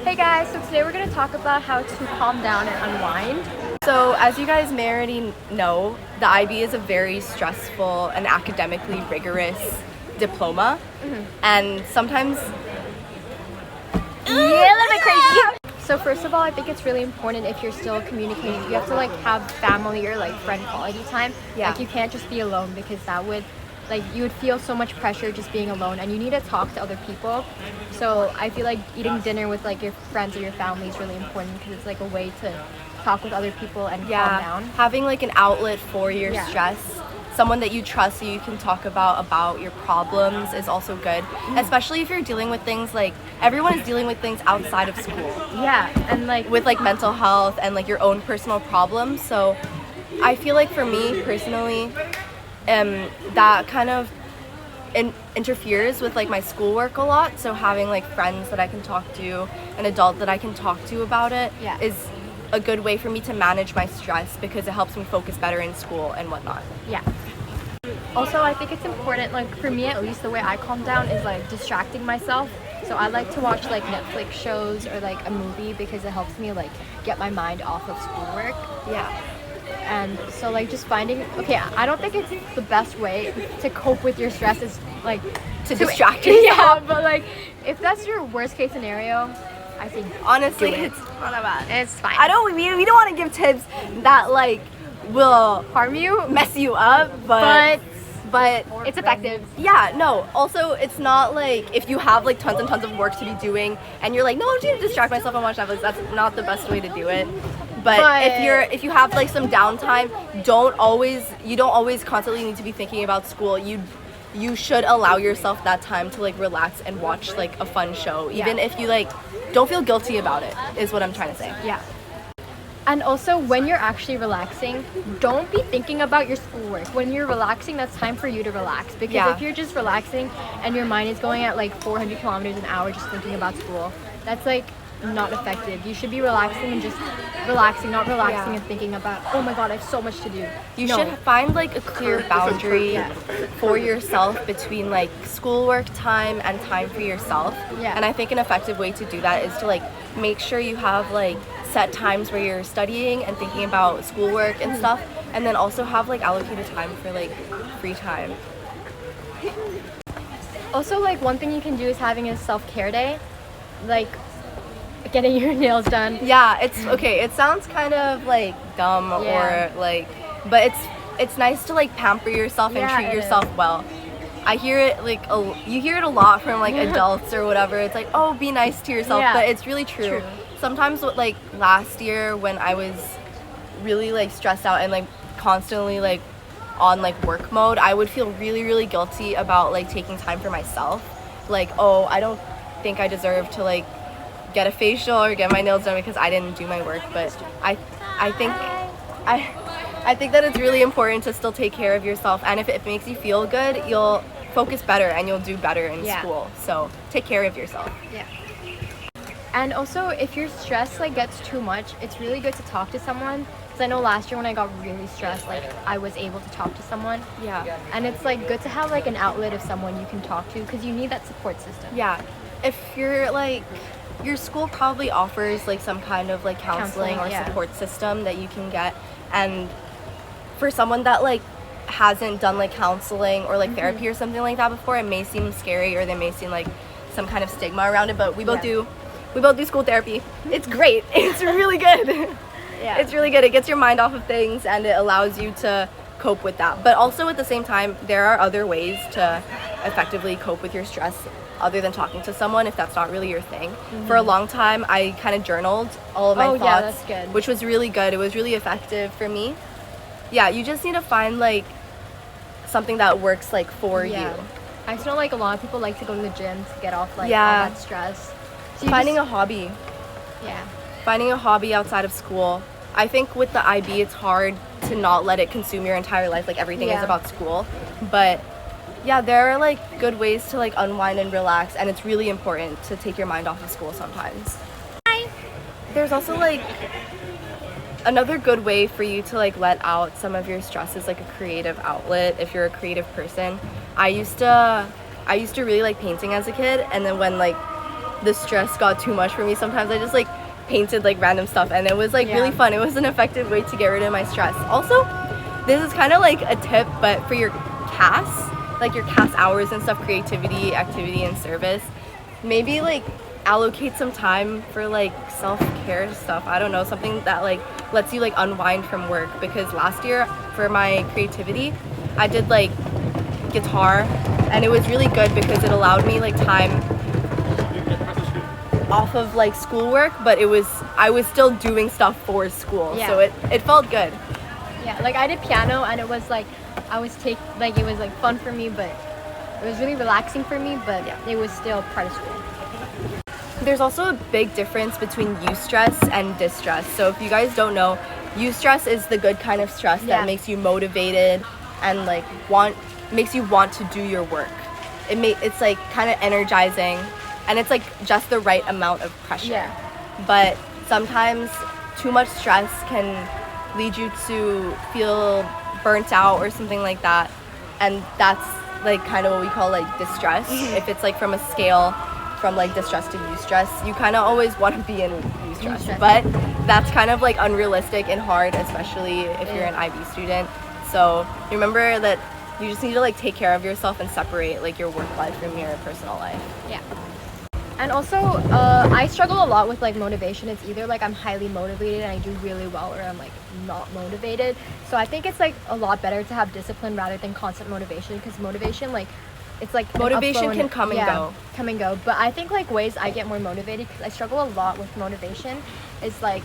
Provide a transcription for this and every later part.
Hey guys, so today we're going to talk about how to calm down and unwind. So, as you guys may already know, the IB is a very stressful and academically rigorous diploma, and sometimes Yeah, a little bit crazy. So first of all, I think it's really important if you're still communicating, you have to have family or friend quality time. Yeah. You can't just be alone because that would you would feel so much pressure just being alone, and you need to talk to other people. So I feel like eating dinner with your friends or your family is really important because it's a way to talk with other people and calm down. having an outlet for your Yeah. stress, someone that you trust so you can talk about your problems is also good, especially if you're dealing with things everyone is dealing with things outside of school Yeah, and with mental health and your own personal problems. So I feel for me personally, that kind of interferes with my schoolwork a lot. So having friends that I can talk to, an adult that I can talk to about it, Yeah. is a good way for me to manage my stress because it helps me focus better in school and whatnot. Yeah. Also, I think it's important, for me at least, the way I calm down is distracting myself. So I like to watch Netflix shows or a movie because it helps me get my mind off of schoolwork. Yeah. And so just finding, I don't think it's the best way to cope with your stress is To distract yourself. Yeah, but if that's your worst case scenario, I think Honestly, do it. it's not that bad. It's fine. We don't want to give tips that will harm you, mess you up, but but it's effective. yeah, no. Also, it's not if you have tons and tons of work to be doing and you're no, I'm just gonna distract myself and watch Netflix. That's not the best way to do it. But if you have some downtime, you don't always constantly need to be thinking about school. You should allow yourself that time to relax and watch a fun show, even if you don't feel guilty about it, is what I'm trying to say. Yeah. And also, when you're actually relaxing, don't be thinking about your schoolwork. When you're relaxing, that's time for you to relax. Because if you're just relaxing and your mind is going at 400 kilometers an hour just thinking about school, that's not effective. You should be relaxing and just relaxing, not relaxing and thinking about, oh my god, I have so much to do. You should find a clear boundary for yourself between schoolwork time and time for yourself. Yeah. And I think an effective way to do that is to make sure you have set times where you're studying and thinking about schoolwork and stuff, and then also have allocated time for free time. Also, one thing you can do is having a self-care day, getting your nails done. Yeah, it's okay. It sounds kind of dumb or but it's nice to pamper yourself and treat yourself well. I hear it you hear it a lot from adults or whatever. It's oh, be nice to yourself, but it's really true. Sometimes last year when I was really stressed out and constantly on work mode, I would feel really guilty about taking time for myself. Oh, I don't think I deserve to get a facial or get my nails done because I didn't do my work. But I think that it's really important to still take care of yourself, and if it makes you feel good, you'll focus better and you'll do better in school. So take care of yourself. Yeah. And also, if your stress gets too much, it's really good to talk to someone. Because I know last year when I got really stressed, I was able to talk to someone. Yeah. And it's good to have an outlet of someone you can talk to because you need that support system. Yeah. If you're your school probably offers some kind of counseling or support system that you can get, and for someone that hasn't done counseling or therapy or something like that before, it may seem scary or there may seem some kind of stigma around it, but we both do school therapy. It's great. It's really good. Yeah. It's really good. It gets your mind off of things and it allows you to cope with that. But also at the same time, there are other ways to effectively cope with your stress other than talking to someone if that's not really your thing. For a long time, I kind of journaled all of my thoughts, that's good. which was really good. It was really effective for me. Yeah, you just need to find something that works for you. I just know a lot of people like to go to the gym to get off all Yeah. that stress. So Finding a hobby. Yeah. Finding a hobby outside of school. I think with the IB, it's hard to not let it consume your entire life. Everything is about school. But yeah, there are good ways to unwind and relax, and it's really important to take your mind off of school sometimes. Hi. There's also another good way for you to let out some of your stress is a creative outlet if you're a creative person. I used to really like painting as a kid, and then when the stress got too much for me, sometimes I just like painted like random stuff, and it was like really fun. It was an effective way to get rid of my stress. Also, this is kind of like a tip, but for your CAS, like your CAS hours and stuff, creativity, activity, and service, maybe like allocate some time for like self-care stuff. I don't know, something that like lets you like unwind from work, because last year for my creativity I did like guitar, and it was really good because it allowed me like time off of like schoolwork, but I was still doing stuff for school, so it felt good. Yeah, like I did piano, and it was like it was like fun for me, but it was really relaxing for me, but it was still part of school. There's also a big difference between eustress and distress. So if you guys don't know, eustress is the good kind of stress that makes you motivated and like makes you want to do your work. It's like kind of energizing, and it's like just the right amount of pressure. Yeah. But sometimes too much stress can lead you to feel burnt out or something like that, and that's like kind of what we call like distress. If it's like from a scale from like distress to eustress, you kind of always want to be in eustress, but that's kind of like unrealistic and hard, especially if you're an IB student. So remember that you just need to like take care of yourself and separate like your work life from your personal life. Yeah. And also, I struggle a lot with like motivation. It's either like I'm highly motivated and I do really well, or I'm like not motivated. So I think it's like a lot better to have discipline rather than constant motivation, because motivation, like, it's like motivation can come and go. But I think like ways I get more motivated, because I struggle a lot with motivation, is like,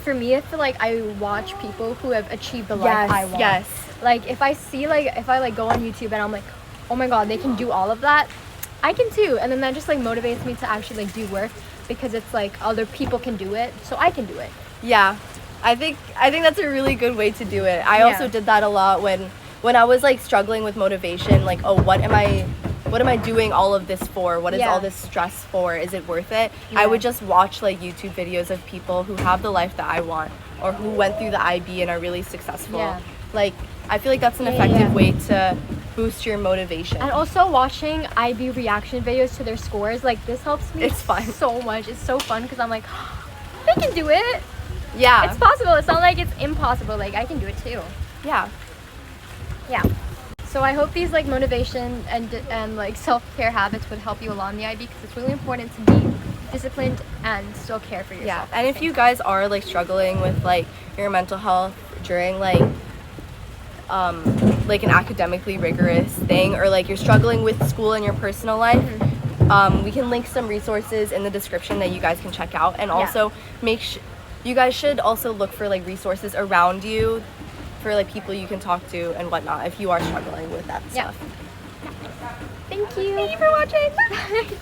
for me, I feel like I watch people who have achieved the life I want. Yes. Like if I go on YouTube and I'm like, oh my god, they can do all of that, I can too. And then that just like motivates me to actually like do work, because it's like other people can do it, so I can do it. Yeah, I think that's a really good way to do it. I also did that a lot when I was like struggling with motivation, like, oh, what am I doing all of this for? What is all this stress for? Is it worth it? I would just watch like YouTube videos of people who have the life that I want, or who went through the IB and are really successful. Like, I feel like that's an effective way to boost your motivation. And also watching IB reaction videos to their scores, like, this helps me so much. It's so fun, because I'm like, they can do it. Yeah. It's possible. It's not like it's impossible. Like, I can do it too. Yeah. Yeah. So I hope these like motivation and like self-care habits would help you along the IB, because it's really important to be disciplined and still care for yourself. Yeah. And if you guys are like struggling with like your mental health during like an academically rigorous thing, or like you're struggling with school and your personal life, we can link some resources in the description that you guys can check out. And also you guys should also look for like resources around you, for like people you can talk to and whatnot if you are struggling with that stuff. Thank you. Thank you for watching.